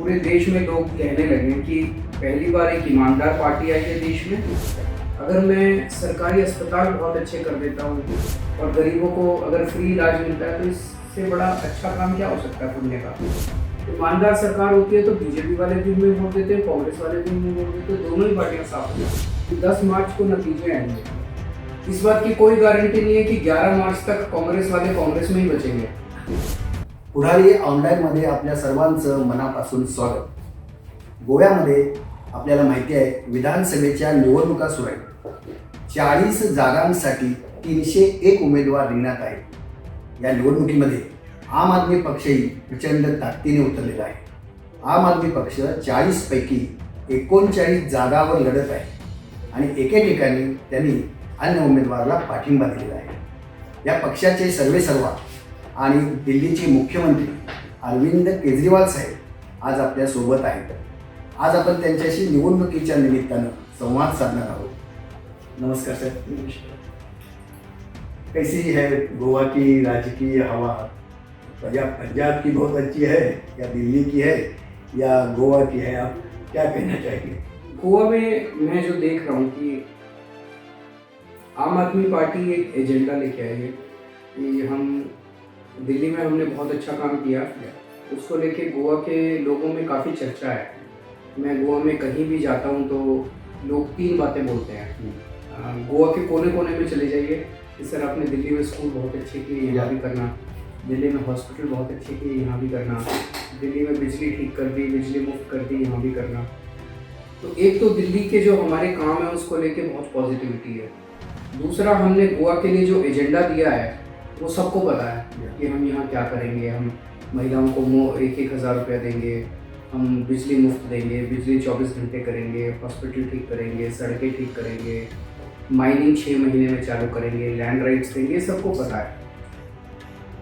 पूरे देश में लोग कहने लगे हैं कि पहली बार एक ईमानदार पार्टी आई है देश में। अगर मैं सरकारी अस्पताल बहुत अच्छे कर देता हूँ और गरीबों को अगर फ्री इलाज मिलता है तो इससे बड़ा अच्छा काम क्या हो सकता है पुण्य का। ईमानदार सरकार होती है तो बीजेपी वाले भी हमें वोट देते हैं, कांग्रेस वाले भी हमें वोट देते हैं, दोनों ही पार्टियां साफ हैं। 10 मार्च को नतीजे आएंगे। इस बात की कोई गारंटी नहीं है कि 11 मार्च तक काँग्रेस वाले काँग्रेस में ही बचेंगे। पुढारी ऑनलाईनमध्ये आपल्या सर्वांचं मनापासून स्वागत। गोव्यामध्ये आपल्याला माहिती आहे विधानसभेच्या निवडणुका सुरू आहेत। 40 जागांसाठी 301 उमेदवार रिंगणात आहेत। या निवडणुकीमध्ये आम आदमी पक्षही प्रचंड ताकदीने उतरलेला आहे। आम आदमी पक्ष 40 पैकी 39 जागांवर लढत आहे आणि एके ठिकाणी त्यांनी अन्य उमेदवाराला पाठिंबा दिलेला आहे। या पक्षाचे सर्वेसर्वा आणि दिल्लीचे मुख्यमंत्री अरविंद केजरीवाल साहेब आज आपल्या सोबत आहेत। आज आपण त्यांच्याशी निवडणुकीच्या निमित्तानं संवाद साधणार आहोत। नमस्कार सर। कैसी है गोवा की राजकीय हवा? पंजाब की बहुत अच्छी है या दिल्ली की है या गोवा की है, आप क्या कहना चाहेंगे? गोवा में मैं जो देख रहा हूँ कि आम आदमी पार्टी एक एजेंडा लेके आई है कि हम दिल्ली में हमने बहुत अच्छा काम किया, उसको लेके गोवा के लोगों में काफ़ी चर्चा है। मैं गोवा में कहीं भी जाता हूँ तो लोग 3 बातें बोलते हैं। गोवा के कोने कोने में चले जाइए कि सर आपने दिल्ली में स्कूल बहुत अच्छे किए, यहाँ भी करना। दिल्ली में हॉस्पिटल बहुत अच्छे किए, यहाँ भी करना। दिल्ली में बिजली ठीक कर दी, बिजली मुफ्त कर दी, यहाँ भी करना। तो एक तो दिल्ली के जो हमारे काम है उसको लेके बहुत पॉजिटिविटी है। दूसरा, हमने गोवा के लिए जो एजेंडा दिया है वो सबको पता है कि हम यहाँ क्या करेंगे। हम महिलाओं को 1-1 हज़ार रुपया देंगे, हम बिजली मुफ्त देंगे, बिजली 24 घंटे करेंगे, हॉस्पिटल ठीक करेंगे, सड़कें ठीक करेंगे, माइनिंग 6 महीने में चालू करेंगे, लैंड राइट्स देंगे, सबको पता है।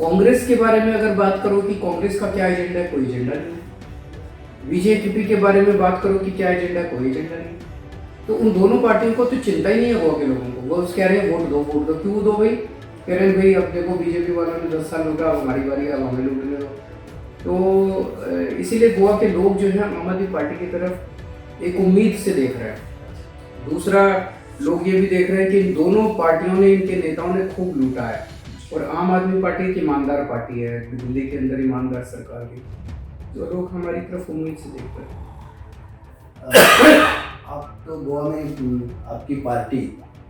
कांग्रेस के बारे में अगर बात करो कि कांग्रेस का क्या एजेंडा है, कोई एजेंडा नहीं है। बीजेपी के बारे में बात करो कि क्या एजेंडा है, कोई एजेंडा नहीं। तो उन दोनों पार्टियों को तो चिंता ही नहीं है गोवा के लोगों को। वो कह रहे हैं वोट दो वोट दो। क्यों दो भाई? कह रहे हैं भाई अब देखो बीजेपी वालों ने 10 साल लूटा, अब हमारी बारी है, अब हमें लूटने दो। तो इसीलिए गोवा के लोग जो है आम आदमी पार्टी की तरफ एक उम्मीद से देख रहे हैं। दूसरा, लोग ये भी देख रहे हैं कि इन दोनों पार्टियों ने, इनके नेताओं ने खूब लूटा है और आम आदमी पार्टी एक ईमानदार पार्टी है, दिल्ली के अंदर ईमानदार सरकार की। जो लोग हमारी तरफ उम्मीद से देखते हैं। आप तो गोवा में आपकी पार्टी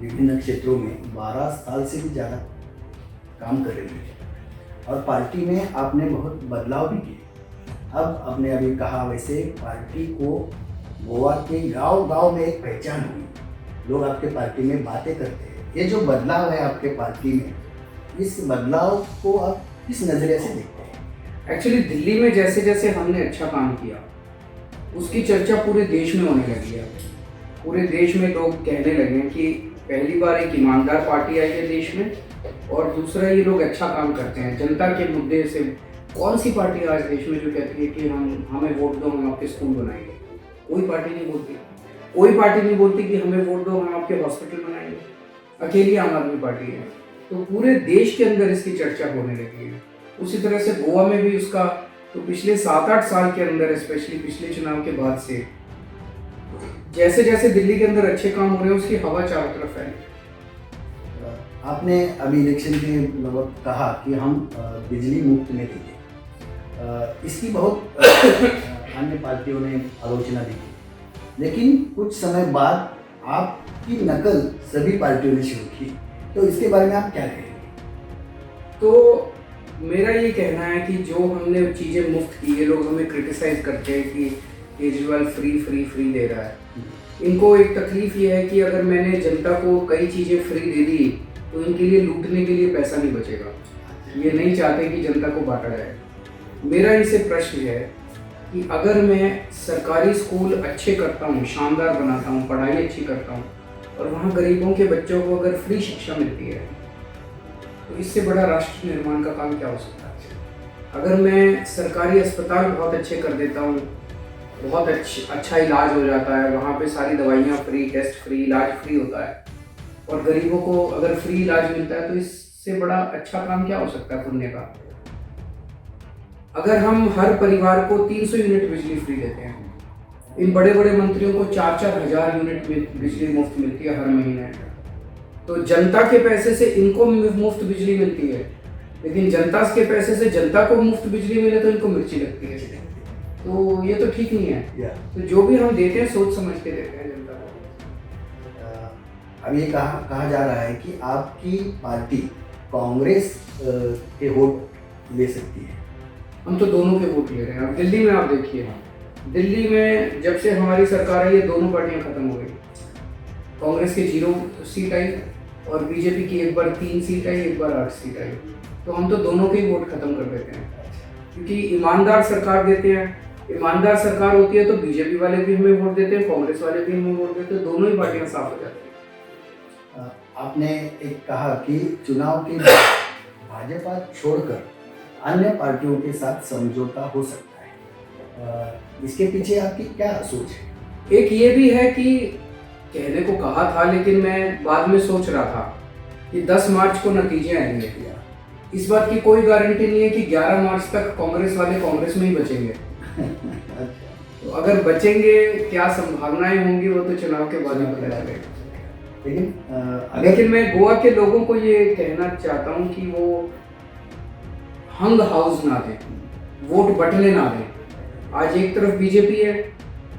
विभिन्न क्षेत्रों में 12 साल से भी ज़्यादा काम कर रही है और पार्टी में आपने बहुत बदलाव भी किए। अब आपने अभी कहा वैसे पार्टी को गोवा के गांव-गांव में एक पहचान हुई। लोग आपके पार्टी में बातें करते हैं। ये जो बदलाव है आपके पार्टी में, इस बदलाव को आप किस नज़रिए से देखते हैं? एक्चुअली दिल्ली में जैसे जैसे हमने अच्छा काम किया उसकी चर्चा पूरे देश में होने लगी है। पूरे देश में लोग कहने लगे हैं कि पहली बार एक ईमानदार पार्टी आई है देश में और दूसरा ये लोग अच्छा काम करते हैं जनता के मुद्दे से। कौन सी पार्टी आज देश में जो कहती है कि हमें वोट दो, हम आपके स्कूल बनाएंगे? कोई पार्टी नहीं बोलती। कोई पार्टी नहीं बोलती कि हमें वोट दो, हम आपके हॉस्पिटल बनाएंगे। अकेली आम आदमी पार्टी है। तो पूरे देश के अंदर इसकी चर्चा होने लगी है। उसी तरह से गोवा में भी उसका तो पिछले 7-8 साल के अंदर, स्पेशली पिछले चुनाव के बाद से जैसे जैसे दिल्ली के अंदर अच्छे काम हो रहे हैं उसकी हवा चारों तरफ फैली। आपने अभी इलेक्शन के वक्त कहा कि हम बिजली मुफ्त में देंगे। इसकी बहुत अन्य पार्टियों ने आलोचना भी की, लेकिन कुछ समय बाद आपकी नकल सभी पार्टियों ने शुरू की। तो इसके बारे में आप क्या कहेंगे? तो मेरा ये कहना है कि जो हमने चीज़ें मुफ्त की, ये लोग हमें क्रिटिसाइज करते हैं कि केजरीवाल फ्री दे रहा है। इनको एक तकलीफ ये है कि अगर मैंने जनता को कई चीज़ें फ्री दे दी तो इनके लिए लूटने के लिए पैसा नहीं बचेगा। ये नहीं चाहते कि जनता को बांटा जाए। मेरा इनसे प्रश्न है कि अगर मैं सरकारी स्कूल अच्छे करता हूँ, शानदार बनाता हूँ, पढ़ाई अच्छी करता हूँ और वहाँ गरीबों के बच्चों को अगर फ्री शिक्षा मिलती है तो इससे बड़ा राष्ट्र निर्माण का काम क्या हो सकता है? अगर मैं सरकारी अस्पताल बहुत अच्छे कर देता हूँ, बहुत अच्छा इलाज हो जाता है, वहाँ पे सारी दवाइयाँ फ्री, टेस्ट फ्री, इलाज फ्री होता है और गरीबों को अगर फ्री इलाज मिलता है तो इससे बड़ा अच्छा काम क्या हो सकता है पुण्य का? अगर हम हर परिवार को 300 यूनिट बिजली फ्री देते हैं, इन बड़े बड़े मंत्रियों को 4-4 हज़ार यूनिट बिजली मुफ्त मिलती है हर महीने, तो जनता के पैसे से इनको मुफ्त बिजली मिलती है, लेकिन जनता के पैसे से जनता को मुफ्त बिजली मिले तो इनको मिर्ची लगती है। तो ये तो ठीक नहीं है। तो जो भी हम देते हैं सोच समझ के देते हैं जनता को। अब ये कहा जा रहा है कि आपकी पार्टी कांग्रेस के वोट ले सकती है। हम तो दोनों के वोट ले रहे हैं। अब दिल्ली में आप देखिए, दिल्ली में जब से हमारी सरकार आई है दोनों पार्टियां खत्म हो गई। कांग्रेस के 0 सीट आई और बीजेपी की एक बार 3 सीट आई, एक बार 8 सीट आई। तो हम तो दोनों के ही वोट खत्म कर देते हैं, क्योंकि ईमानदार सरकार देते हैं। ईमानदार सरकार होती है तो बीजेपी वाले भी हमें वोट देते हैं, कांग्रेस वाले भी हमें वोट देते हैं, दोनों ही पार्टियां साफ हो जाती हैं। आपने एक कहा कि चुनाव के बाद भाजपा छोड़कर अन्य पार्टियों के साथ समझौता हो सकता है, इसके पीछे आपकी क्या सोच है? एक ये भी है कि कहने को कहा था, लेकिन मैं बाद में सोच रहा था कि 10 मार्च को नतीजे आएंगे। इस बात की कोई गारंटी नहीं है कि 11 मार्च तक कांग्रेस वाले कांग्रेस में ही बचेंगे। तो अगर बचेंगे, क्या संभावनाएं होंगी वो तो चुनाव के बाद ही पता चलेगा। लेकिन मैं गोवा के लोगों को ये कहना चाहता हूँ कि वो हंग हाउस ना दें, वोट बटने ना दें। आज एक तरफ बीजेपी है,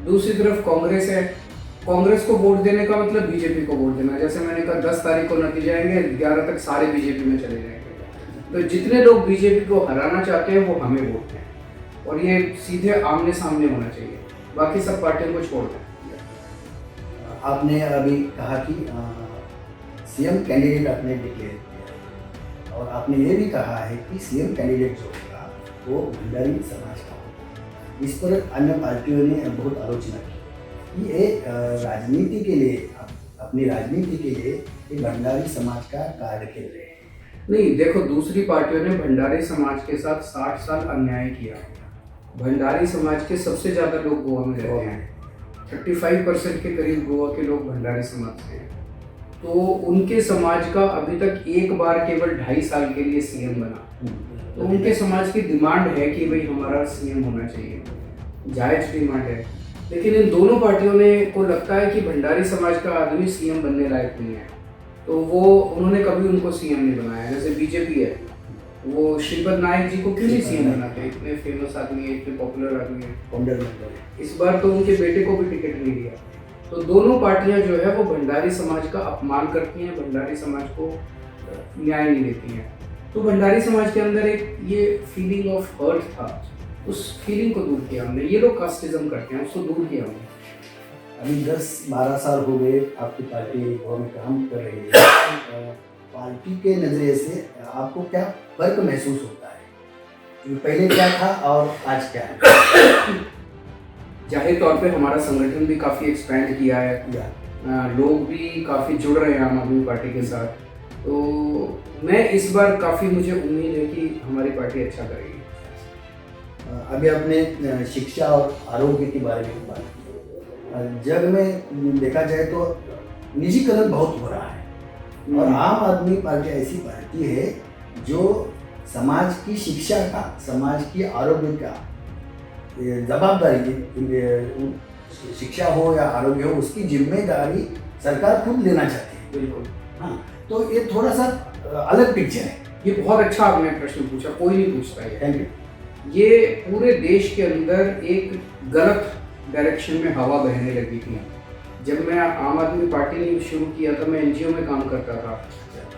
दूसरी तरफ कांग्रेस है। कांग्रेस को वोट देने का मतलब बीजेपी को वोट देना। जैसे मैंने कहा 10 तारीख को नतीजे आएंगे, 11 तक सारे बीजेपी में चले जाएंगे। तो जितने लोग बीजेपी को हराना चाहते हैं वो हमें वोट दें, और ये सीधे आमने सामने होना चाहिए, बाकी सब पार्टियों को छोड़ दें। आपने अभी कहा कि सीएम कैंडिडेट आपने डिक्लेयर किया, और आपने ये भी कहा है कि सीएम कैंडिडेट जो होगा वो भंडारी समाज का होगा। इस पर अन्य पार्टियों ने बहुत आलोचना की। ये राजनीति के लिए, अपनी राजनीति के लिए ये भंडारी समाज का कार्ड खेल रहे हैं। नहीं, देखो, दूसरी पार्टियों ने भंडारी समाज के साथ 60 साल अन्याय किया। भंडारी समाज के सबसे ज़्यादा लोग गोवा में रहते हैं। 35% के करीब गोवा के लोग भंडारी समाज से हैं। तो उनके समाज का अभी तक एक बार केवल 2.5 साल के लिए सीएम बना। तो उनके समाज की डिमांड है कि भाई हमारा सीएम होना चाहिए, जायज़ डिमांड है। लेकिन इन दोनों पार्टियों ने को लगता है कि भंडारी समाज का आदमी सीएम बनने लायक नहीं है, तो वो उन्होंने कभी उनको सीएम नहीं बनाया। जैसे बीजेपी है, वो श्रीपद नायक जी को क्यों नहीं सीएम बनाते? इतने फेमस आदमी है, इतने पॉपुलर आदमी है। इस बार तो उनके बेटे को भी टिकट नहीं दिया। तो दोनों पार्टियां जो है वो भंडारी समाज का अपमान करती हैं, भंडारी समाज को न्याय नहीं देती हैं। तो भंडारी समाज के अंदर एक ये फीलिंग ऑफ हर्ट था, उस फीलिंग को दूर किया हमने। ये लोग कास्टिज्म करते हैं, उसको दूर किया हमने। अभी 10-12 साल हो गए आपकी पार्टी गोवा में काम कर रही है। पार्टी के नज़रिए से आपको क्या फर्क महसूस होता है? पहले क्या था और आज क्या है? जाहिर तौर पे हमारा संगठन भी काफ़ी एक्सपैंड किया है, लोग भी काफ़ी जुड़ रहे हैं आम आदमी पार्टी के साथ। तो मैं इस बार काफ़ी, मुझे उम्मीद है कि हमारी पार्टी अच्छा करेगी। अभी आपने शिक्षा और आरोग्य के बारे में बात की। जग में देखा जाए तो निजीकरण बहुत हो रहा है, और आम आदमी पार्टी ऐसी पार्टी है जो समाज की शिक्षा का, समाज की आरोग्य का जवाबदारी, शिक्षा हो या आरोग्य हो, उसकी जिम्मेदारी सरकार खुद लेना चाहती है। बिल्कुल, हाँ। तो ये थोड़ा सा अलग पिक्चर है। ये बहुत अच्छा आपने प्रश्न पूछा, कोई नहीं पूछता है। Thank you. ये पूरे देश के अंदर एक गलत डायरेक्शन में हवा बहने लगी थी। जब मैं आम आदमी पार्टी ने शुरू किया था, मैं एनजीओ में काम करता था,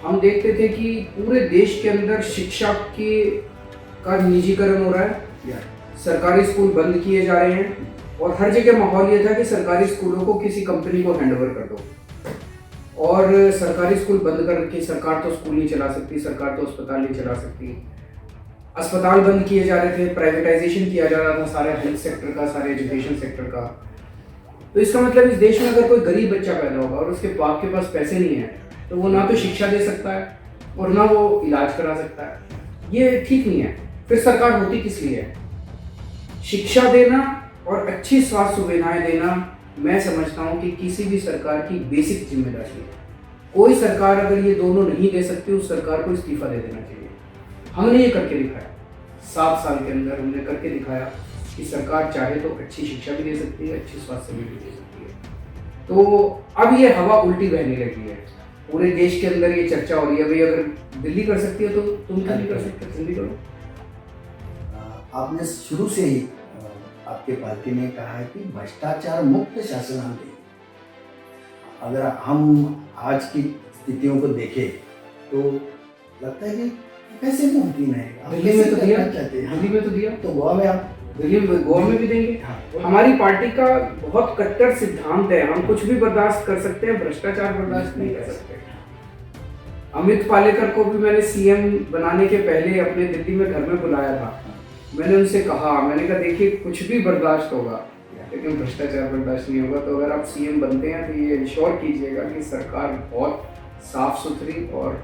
हम देखते थे कि पूरे देश के अंदर शिक्षा का निजीकरण हो रहा है, सरकारी स्कूल बंद किए जा रहे हैं, और हर जगह माहौल ये था कि सरकारी स्कूलों को किसी कंपनी को हैंडओवर कर दो। और सरकारी स्कूल बंद करके सरकार तो स्कूल नहीं चला सकती, सरकार तो अस्पताल नहीं चला सकती। अस्पताल बंद किए जा रहे थे, प्राइवेटाइजेशन किया जा रहा था सारे हेल्थ सेक्टर का, सारे एजुकेशन सेक्टर का। तो इसका मतलब इस देश में अगर कोई गरीब बच्चा पैदा होगा और उसके बाप के पास पैसे नहीं है, तो वो ना तो शिक्षा दे सकता है और ना वो इलाज करा सकता है। ये ठीक नहीं है। फिर सरकार होती किस लिए है? शिक्षा देना और अच्छी स्वास्थ्य सुविधाएं देना, मैं समझता हूँ कि किसी भी सरकार की बेसिक जिम्मेदारी है। कोई सरकार अगर ये दोनों नहीं दे सकती, उस सरकार को इस्तीफा दे देना चाहिए। हमने ये करके दिखाया। 7 साल के अंदर हमने करके दिखाया कि सरकार चाहे तो अच्छी शिक्षा भी दे सकती है, अच्छी स्वास्थ्य सेवा भी दे सकती है। तो अब ये हवा उल्टी बहने लगी है, पूरे देश के अंदर ये चर्चा हो रही है, भाई अगर दिल्ली कर सकती है तो तुम क्यों नहीं कर सकते, तुम भी करो। आपने शुरू से ही आपके पार्टी ने कहा है कि भ्रष्टाचार मुक्त शासन हम देंगे। अगर हम आज की स्थितियों को देखें तो लगता है कि कैसे मुमकिन है। आप दिल्ली में तो कैसे दिया, करना चाहते हैं? दिल्ली में तो दिया, तो गोवा में आप दिल्ली में, गोवा में भी देंगे। हमारी पार्टी का बहुत कट्टर सिद्धांत है, हम कुछ भी बर्दाश्त कर सकते हैं, भ्रष्टाचार बर्दाश्त नहीं कर सकते। अमित पालेकर को भी मैंने सीएम बनाने के पहले अपने दिल्ली में घर में बुलाया था। मैंने उनसे कहा, मैंने कहा देखिए कुछ भी बर्दाश्त होगा लेकिन भ्रष्टाचार बर्दाश्त नहीं होगा, तो अगर आप सीएम बनते हैं तो ये इंश्योर कीजिएगा कि सरकार बहुत साफ सुथरी और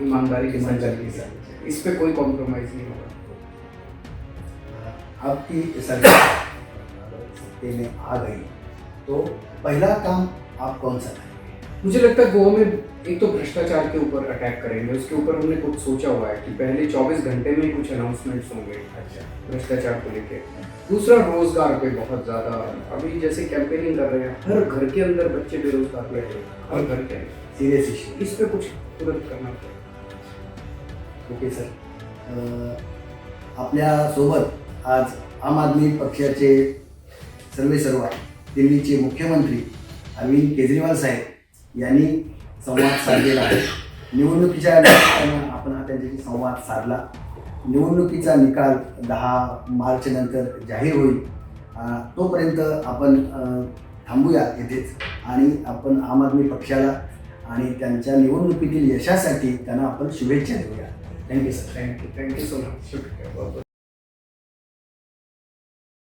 ईमानदारी के साथ चलेगी, इस पे कोई कॉम्प्रोमाइज नहीं होगा। आपकी सरकार सत्ते में आ गई तो पहला काम आप कौन सा करेंगे? मुझे लगता है गोवा में एक तो भ्रष्टाचार के ऊपर अटैक करेंगे, उसके ऊपर हमने कुछ सोचा हुआ है कि पहले 24 घंटे में ही कुछ अनाउंसमेंट्स होंगे अच्छा, भ्रष्टाचार को लेके। दूसरा रोजगार पे बहुत ज़्यादा, अभी जैसे कैंपेनिंग कर रहे हैं, हर घर के अंदर बच्चे बेरोजगार बैठे हैं, हर घर के अंदर, सिरियस इश्यू। इस पे कुछ तुरंत करना पड़ेगा। ओके सर, आपल्यासोबत आज आम आदमी पक्षाचे सर्वेसर्वा दिल्लीचे मुख्यमंत्री अरविंद केजरीवाल साहेब यांनी संवाद साधलेला आहे। निवडणुकीच्या निमित्तानं आपण हा त्यांच्याशी संवाद साधला। निवडणुकीचा निकाल 10 मार्च नंतर जाहीर होईल, तोपर्यंत आपण थांबूया इथेच आणि आपण आम आदमी पक्षाला आणि त्यांच्या निवडणुकीतील यशासाठी त्यांना आपण शुभेच्छा देऊया। Thank you sir. Thank you so much, शुक्रिया बहुत बहुत।